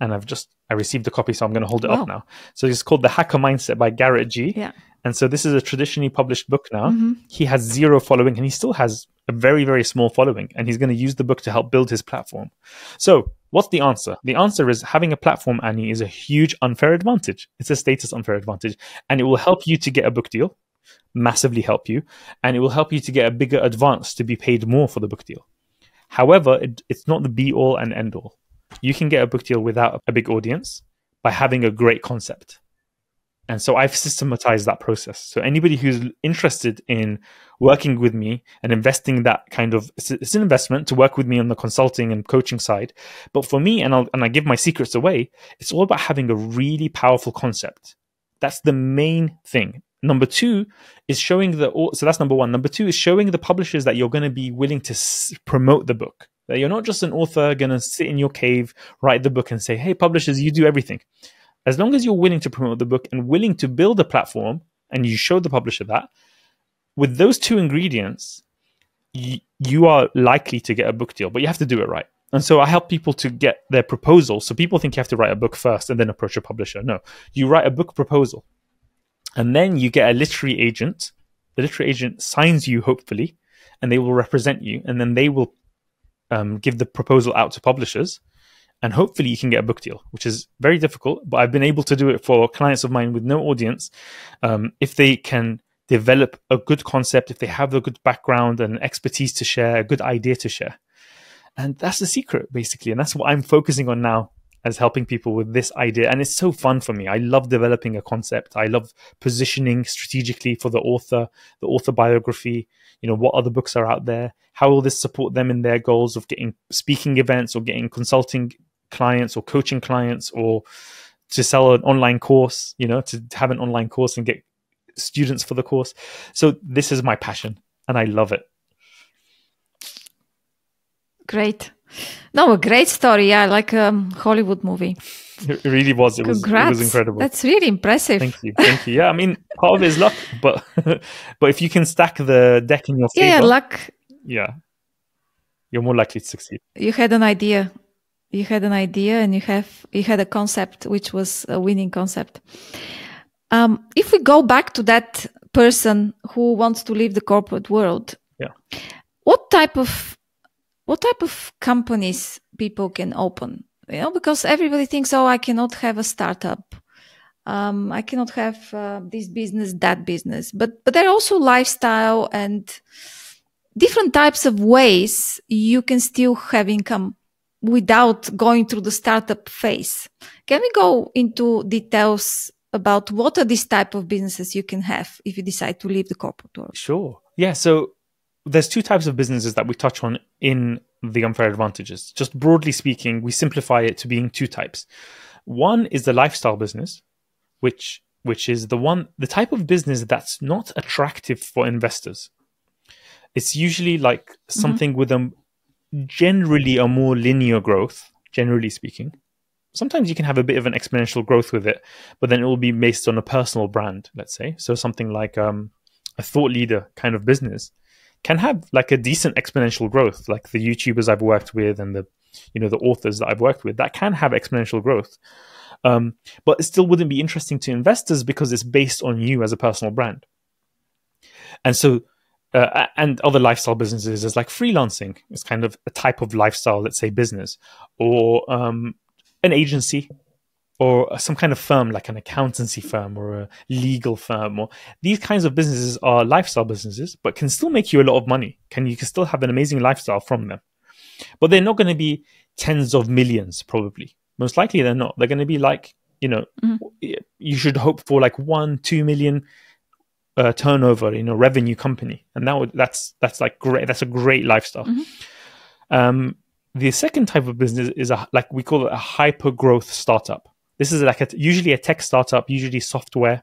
And I received a copy, so I'm going to hold it up now. So it's called The Hacker Mindset by Garrett G. Yeah. And so this is a traditionally published book now. He has 0 following and he still has a very, very small following. And he's going to use the book to help build his platform. So what's the answer? The answer is having a platform, Annie, is a huge unfair advantage. It's a status unfair advantage. And it will help you to get a book deal, massively help you. And it will help you to get a bigger advance to be paid more for the book deal. However, it's not the be all and end all. You can get a book deal without a big audience by having a great concept. And so I've systematized that process. So anybody who's interested in working with me and investing that kind of, it's an investment to work with me on the consulting and coaching side. But for me, and I give my secrets away, it's all about having a really powerful concept. That's the main thing. Number 2 is showing so that's number 1. Number 2 is showing the publishers that you're going to be willing to promote the book. That you're not just an author going to sit in your cave, write the book and say, hey, publishers, you do everything. As long as you're willing to promote the book and willing to build a platform and you show the publisher that, with those 2 ingredients, you are likely to get a book deal, but you have to do it right. And so I help people to get their proposal. So people think you have to write a book first and then approach a publisher. No, you write a book proposal and then you get a literary agent. The literary agent signs you, hopefully, and they will represent you. And then they will give the proposal out to publishers. And hopefully you can get a book deal, which is very difficult. But I've been able to do it for clients of mine with no audience. If they can develop a good concept, if they have a good background and expertise to share, a good idea to share. And that's the secret, basically. And that's what I'm focusing on now, as helping people with this idea. And it's so fun for me. I love developing a concept. I love positioning strategically for the author biography. You know, what other books are out there? How will this support them in their goals of getting speaking events or getting consulting clients or coaching clients, or to sell an online course, you know, to have an online course and get students for the course. So this is my passion and I love it. Great. No, a great story. Yeah, like a Hollywood movie. It really was. It was incredible. That's really impressive. Thank you. Yeah, I mean, part of it is luck, but if you can stack the deck in your favor, yeah, luck. Yeah, you're more likely to succeed. You had an idea. And you had a concept which was a winning concept. If we go back to that person who wants to leave the corporate world, what type of companies people can open? You know, because everybody thinks, oh, I cannot have a startup. I cannot have this business, that business. But there are also lifestyle and different types of ways you can still have income without going through the startup phase. Can we go into details about what are these type of businesses you can have if you decide to leave the corporate world? Sure. Yeah. So there's 2 types of businesses that we touch on in the unfair advantages. Just broadly speaking, we simplify it to being 2 types. One is the lifestyle business, which is the type of business that's not attractive for investors. It's usually like something with generally a more linear growth, generally speaking. Sometimes you can have a bit of an exponential growth with it, but then it will be based on a personal brand, let's say. So something like a thought leader kind of business can have like a decent exponential growth, like the YouTubers I've worked with and the the authors that I've worked with, that can have exponential growth. But it still wouldn't be interesting to investors because it's based on you as a personal brand. And so, and other lifestyle businesses is like freelancing. It's kind of a type of lifestyle, let's say business, or an agency, or some kind of firm like an accountancy firm or a legal firm, or these kinds of businesses are lifestyle businesses, but can still make you a lot of money. You can still have an amazing lifestyle from them, but they're not going to be tens of millions, probably. Most likely they're not. They're going to be like, you should hope for like 1-2 million turnover in a revenue company, and that's like great. That's a great lifestyle. The second type of business is like we call it a hyper growth startup. This is like usually a tech startup, usually software,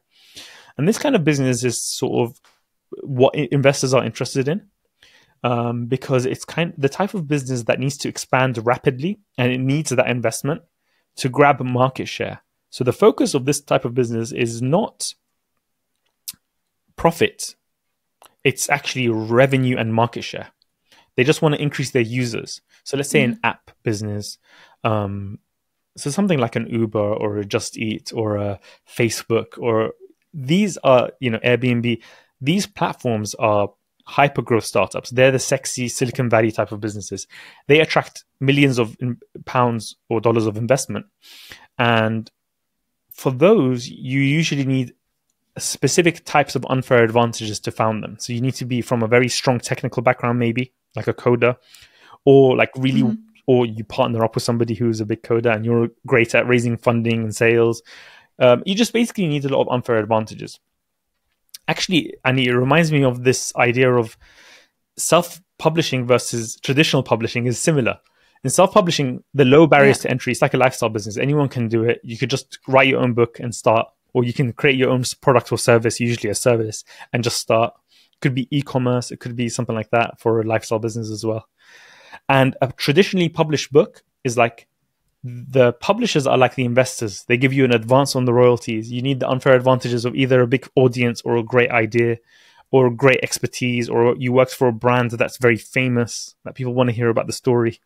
and this kind of business is sort of what investors are interested in, because it's the type of business that needs to expand rapidly, and it needs that investment to grab market share. So the focus of this type of business is not profit. It's actually revenue and market share. They just want to increase their users. So let's say an app business, so something like an Uber or a Just Eat or a Facebook, or these are, Airbnb. These platforms are hyper growth startups. They're the sexy Silicon Valley type of businesses. They attract millions of pounds or dollars of investment. And for those, you usually need specific types of unfair advantages to found them. So you need to be from a very strong technical background, maybe like a coder, or like really, or you partner up with somebody who's a big coder and you're great at raising funding and sales. You just basically need a lot of unfair advantages. Actually, and it reminds me of this idea of self-publishing versus traditional publishing is similar. In self-publishing, the low barriers to entry, it's like a lifestyle business. Anyone can do it. You could just write your own book and start, or you can create your own product or service, usually a service, and just start. It could be e-commerce. It could be something like that for a lifestyle business as well. And a traditionally published book is like, the publishers are like the investors. They give you an advance on the royalties. You need the unfair advantages of either a big audience or a great idea or great expertise, or you worked for a brand that's very famous, that people want to hear about the story.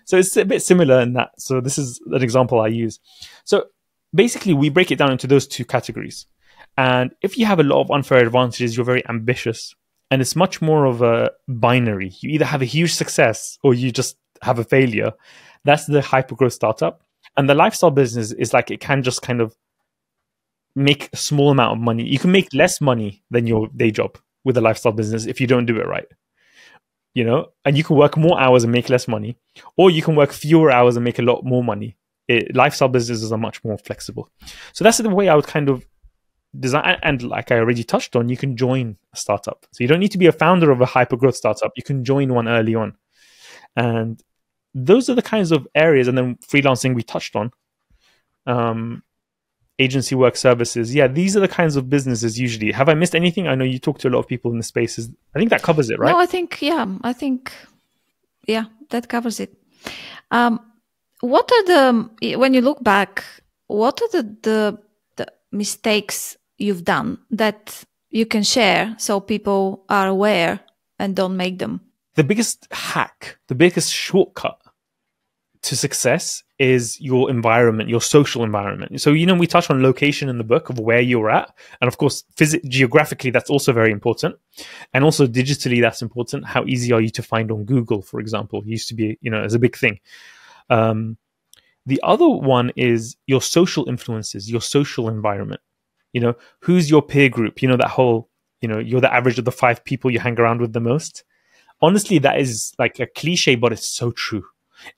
So it's a bit similar in that. So this is an example I use. So basically, we break it down into those two categories. And if you have a lot of unfair advantages, you're very ambitious. And it's much more of a binary. You either have a huge success or you just have a failure. That's the hypergrowth startup. And the lifestyle business is like, it can just kind of make a small amount of money. You can make less money than your day job with a lifestyle business if you don't do it right. And you can work more hours and make less money, or you can work fewer hours and make a lot more money. Lifestyle businesses are much more flexible. So that's the way I would kind of design. And like I already touched on, you can join a startup. So you don't need to be a founder of a hypergrowth startup. You can join one early on. And those are the kinds of areas. And then freelancing we touched on. Agency work, services. Yeah, these are the kinds of businesses usually. Have I missed anything? I know you talk to a lot of people in the spaces. I think that covers it, right? No, I think that covers it. What are when you look back, what are the mistakes you've done that you can share so people are aware and don't make them? The biggest hack, the biggest shortcut to success is your environment, your social environment. So, we touch on location in the book of where you're at. And of course, geographically, that's also very important. And also digitally, that's important. How easy are you to find on Google, for example? It used to be, as a big thing. The other one is your social influences, your social environment. Who's your peer group? That whole, you're the average of the 5 people you hang around with the most. Honestly, that is like a cliche, but it's so true.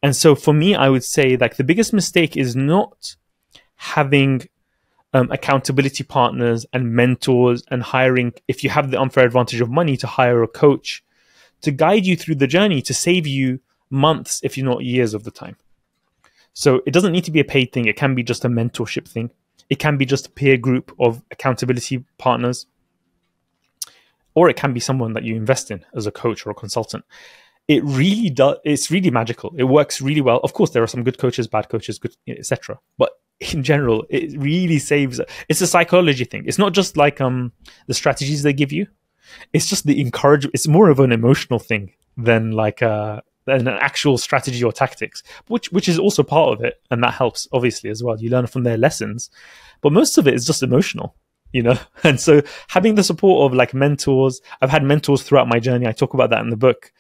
And so for me, I would say like the biggest mistake is not having accountability partners and mentors and hiring, if you have the unfair advantage of money, to hire a coach to guide you through the journey, to save you months, if not years of the time. So it doesn't need to be a paid thing. It can be just a mentorship thing. It can be just a peer group of accountability partners. Or it can be someone that you invest in as a coach or a consultant. It really does. It's really magical. It works really well. Of course, there are some good coaches, bad coaches, good, etc. But in general, it really saves. It's a psychology thing. It's not just like the strategies they give you. It's just the encouragement. It's more of an emotional thing than like a than an actual strategy or tactics, which is also part of it, and that helps obviously as well. You learn from their lessons, but most of it is just emotional, you know. And so having the support of like mentors, I've had mentors throughout my journey. I talk about that in the book.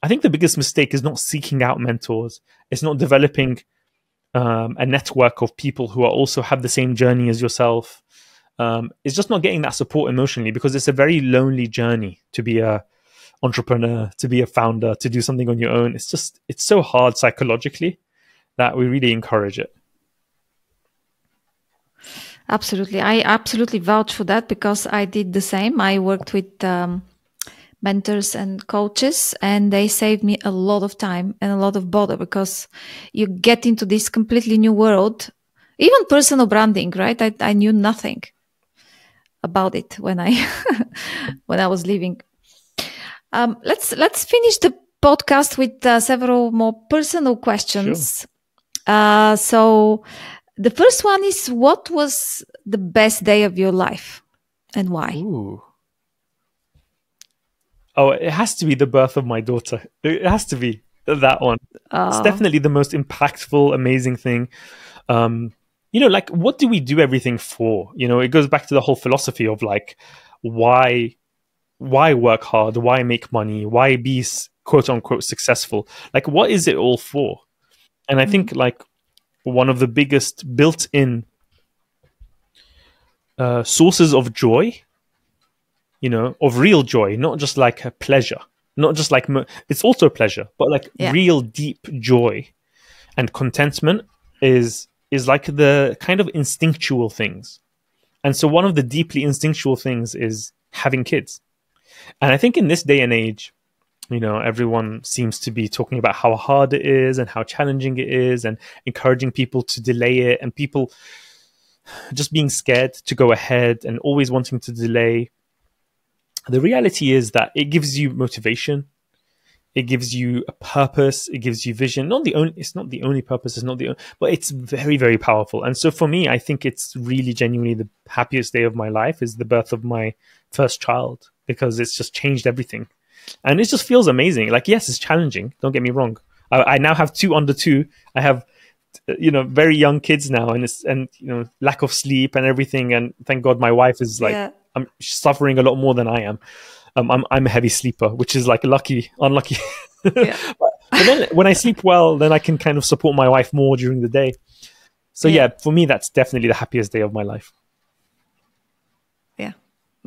I think the biggest mistake is not seeking out mentors. It's not developing a network of people who are also have the same journey as yourself. It's just not getting that support emotionally, because it's a very lonely journey to be a entrepreneur, to be a founder, to do something on your own. It's so hard psychologically that we really encourage it. Absolutely. I absolutely vouch for that, because I did the same. I worked with mentors and coaches, and they saved me a lot of time and a lot of bother, because you get into this completely new world. Even personal branding, right? I knew nothing about it when I when I was leaving. Let's finish the podcast with several more personal questions. Sure. So the first one is, what was the best day of your life and why? Ooh. Oh, it has to be the birth of my daughter. It has to be that one. It's definitely the most impactful, amazing thing. You know, like, what do we do everything for? You know, it goes back to the whole philosophy of like, why work hard? Why make money? Why be quote unquote successful? Like, what is it all for? And I think like one of the biggest built-in sources of joy, you know, of real joy, not just like a pleasure, not just like, it's also a pleasure, but like real deep joy and contentment is like the kind of instinctual things. And so one of the deeply instinctual things is having kids. And I think in this day and age, you know, everyone seems to be talking about how hard it is and how challenging it is, and encouraging people to delay it, and people just being scared to go ahead and always wanting to delay. The reality is that it gives you motivation. It gives you a purpose. It gives you vision. It's not the only purpose. But it's very, very powerful. And so for me, I think it's really genuinely the happiest day of my life is the birth of my first child, because it's just changed everything. And it just feels amazing. Like, yes, it's challenging. Don't get me wrong. I now have 2 under 2. I have, you know, very young kids now, and you know, lack of sleep and everything. And thank God my wife is like, I'm suffering a lot more than I am. I'm a heavy sleeper, which is like unlucky. but then when I sleep well, then I can kind of support my wife more during the day. So yeah, for me, that's definitely the happiest day of my life. Yeah,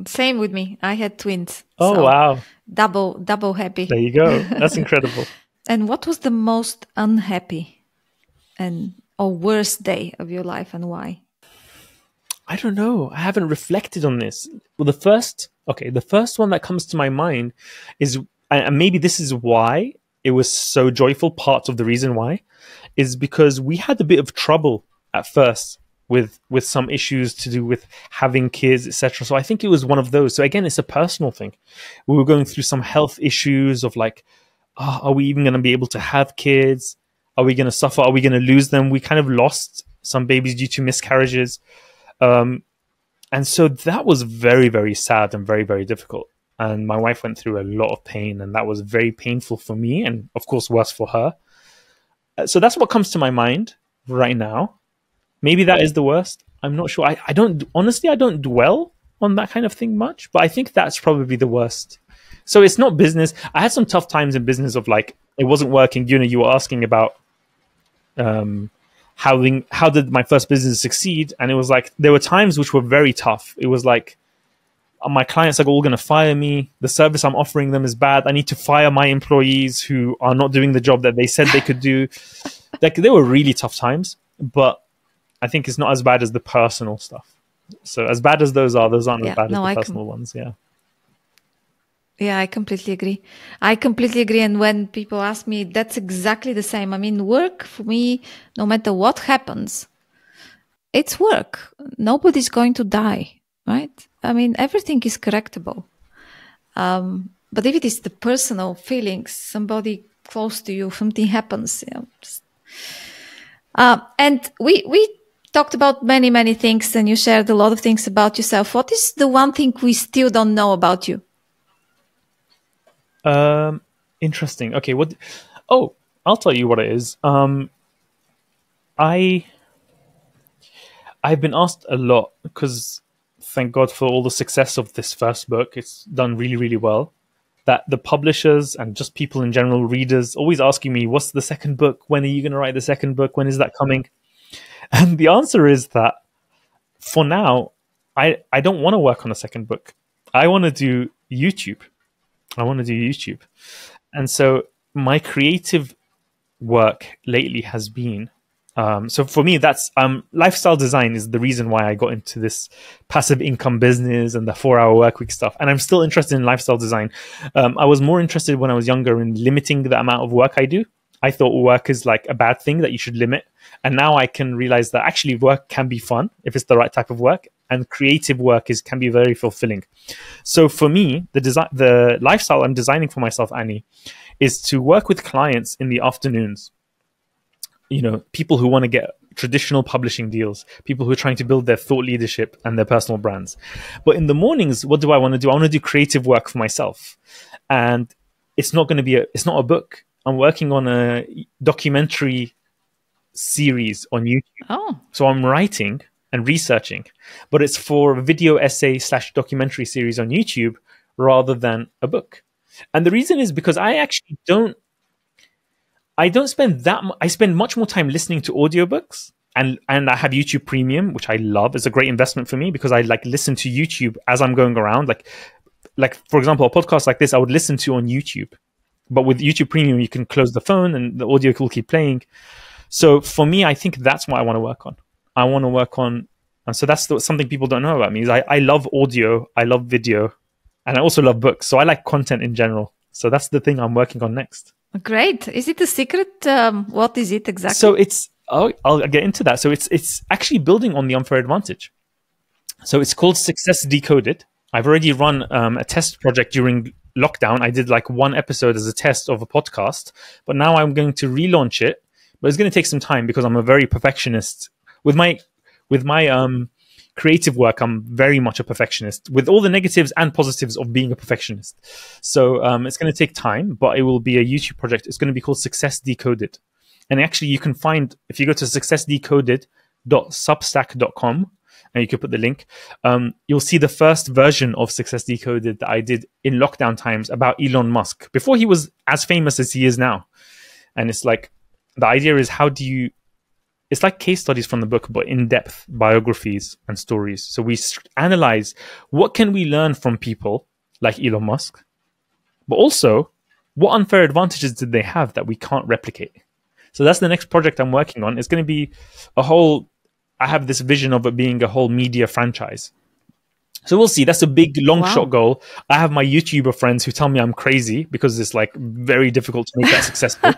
same with me. I had twins. Oh, so wow. Double happy. There you go. That's incredible. And what was the most unhappy or worst day of your life, and why? I don't know. I haven't reflected on this. Well, the first one that comes to my mind is, and maybe this is why it was so joyful, part of the reason why, is because we had a bit of trouble at first with some issues to do with having kids, etc. So I think it was one of those. So again, it's a personal thing. We were going through some health issues of like, are we even going to be able to have kids? Are we going to suffer? Are we going to lose them? We kind of lost some babies due to miscarriages. And so that was very, very sad and very, very difficult. And my wife went through a lot of pain, and that was very painful for me, and of course worse for her. So that's what comes to my mind right now. Maybe that is the worst. I'm not sure. I don't dwell on that kind of thing much, but I think that's probably the worst. So it's not business. I had some tough times in business of like, it wasn't working. You know, you were asking about, how did my first business succeed? And it was like, there were times which were very tough. It was like, my clients are all going to fire me. The service I'm offering them is bad. I need to fire my employees who are not doing the job that they said they could do. Like, they were really tough times, but I think it's not as bad as the personal stuff. So as bad as those aren't as bad as the personal ones. Yeah. Yeah, I completely agree. And when people ask me, that's exactly the same. I mean, work for me, no matter what happens, it's work. Nobody's going to die, right? I mean, everything is correctable. But if it is the personal feelings, somebody close to you, something happens, you know. And we talked about many, many things, and you shared a lot of things about yourself. What is the one thing we still don't know about you? Interesting. Okay. Oh, I'll tell you what it is. I I've been asked a lot because thank God for all the success of this first book. It's done really, really well. That the publishers and just people in general, readers, always asking me, "What's the second book? When are you going to write the second book? When is that coming?" And the answer is that for now, I don't want to work on a second book. I want to do YouTube. I want to do YouTube. And so my creative work lately has been so for me that's lifestyle design is the reason why I got into this passive income business and the 4-hour work week stuff, and I'm still interested in lifestyle design. I was more interested when I was younger in limiting the amount of work I do. I thought work is like a bad thing that you should limit, and now I can realize that actually work can be fun if it's the right type of work, and creative work can be very fulfilling. So for me, the lifestyle I'm designing for myself, Annie, is to work with clients in the afternoons. People who want to get traditional publishing deals, people who are trying to build their thought leadership and their personal brands. But in the mornings, what do I want to do? I want to do creative work for myself. And it's not a book. I'm working on a documentary series on YouTube. Oh. So I'm writing and researching, but it's for a video essay / documentary series on YouTube rather than a book. And the reason is because I actually don't spend I spend much more time listening to audiobooks, and I have YouTube Premium, which I love. It's a great investment for me because I listen to YouTube as I'm going around. Like for example, a podcast like this, I would listen to on YouTube. But with YouTube Premium, you can close the phone and the audio will keep playing. So for me, I think that's what I want to work on. And so that's something people don't know about me is I love audio, I love video, and I also love books. So I like content in general. So that's the thing I'm working on next. Great. Is it a secret? What is it exactly? So I'll get into that. So it's actually building on the unfair advantage. So it's called Success Decoded. I've already run a test project during lockdown. I did like one episode as a test of a podcast, but now I'm going to relaunch it. But it's going to take some time because I'm a very perfectionist. With my creative work, I'm very much a perfectionist with all the negatives and positives of being a perfectionist. So it's going to take time, but it will be a YouTube project. It's going to be called Success Decoded. And actually you can find, if you go to successdecoded.substack.com, and you can put the link, you'll see the first version of Success Decoded that I did in lockdown times about Elon Musk, before he was as famous as he is now. And it's like, the idea is it's like case studies from the book, but in-depth biographies and stories. So we analyze what can we learn from people like Elon Musk, but also what unfair advantages did they have that we can't replicate. So that's the next project I'm working on. It's going to be I have this vision of it being a whole media franchise. So we'll see. That's a big long shot goal. I have my YouTuber friends who tell me I'm crazy because it's like very difficult to make that successful.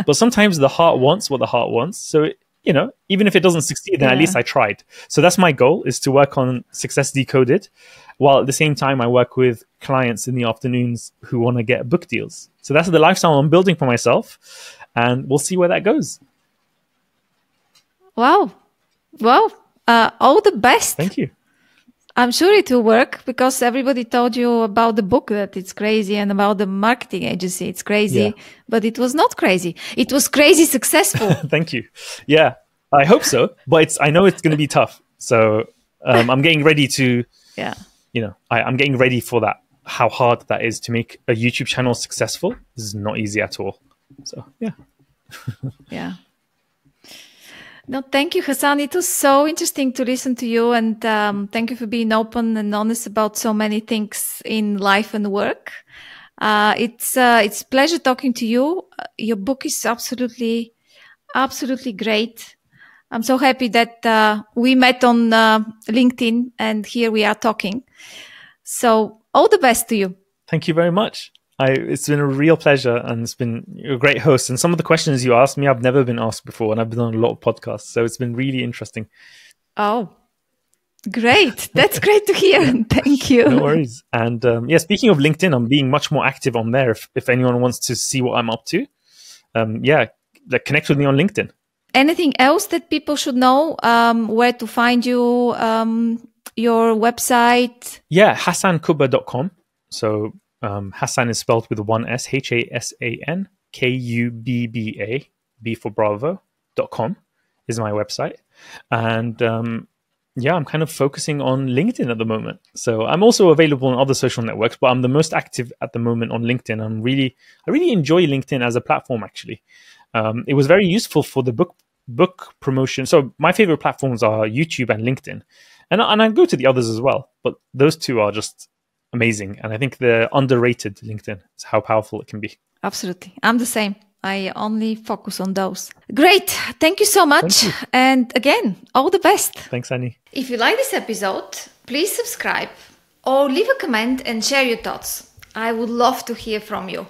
But sometimes the heart wants what the heart wants. So even if it doesn't succeed, then at least I tried. So that's my goal, is to work on Success Decoded, while at the same time I work with clients in the afternoons who want to get book deals. So that's the lifestyle I'm building for myself, and we'll see where that goes. Wow. Well, all the best. Thank you. I'm sure it will work because everybody told you about the book that it's crazy and about the marketing agency it's crazy, but it was not crazy. It was crazy successful. Thank you. Yeah, I hope so, but I know it's going to be tough. So I'm getting ready to, I'm getting ready for that, how hard that is to make a YouTube channel successful. This is not easy at all. So, yeah. Yeah. No, thank you, Hassan. It was so interesting to listen to you, and thank you for being open and honest about so many things in life and work. It's a pleasure talking to you. Your book is absolutely great. I'm so happy that we met on LinkedIn, and here we are talking. So all the best to you. Thank you very much. It's been a real pleasure, and it's been a great host. And some of the questions you asked me, I've never been asked before, and I've been on a lot of podcasts. So it's been really interesting. Oh, great. That's great to hear. Thank you. No worries. And speaking of LinkedIn, I'm being much more active on there. If anyone wants to see what I'm up to, connect with me on LinkedIn. Anything else that people should know? Where to find you, your website? Yeah, hasankubba.com. So Hassan is spelled with one S, Hassan KUBBA, B for Bravo.com is my website. And I'm kind of focusing on LinkedIn at the moment. So I'm also available on other social networks, but I'm the most active at the moment on LinkedIn. I really enjoy LinkedIn as a platform, actually. It was very useful for the book promotion. So my favorite platforms are YouTube and LinkedIn. And I go to the others as well, but those two are just amazing. And I think they're underrated, LinkedIn, is how powerful it can be. Absolutely. I'm the same. I only focus on those. Great. Thank you so much. You. And again, all the best. Thanks, Annie. If you like this episode, please subscribe or leave a comment and share your thoughts. I would love to hear from you.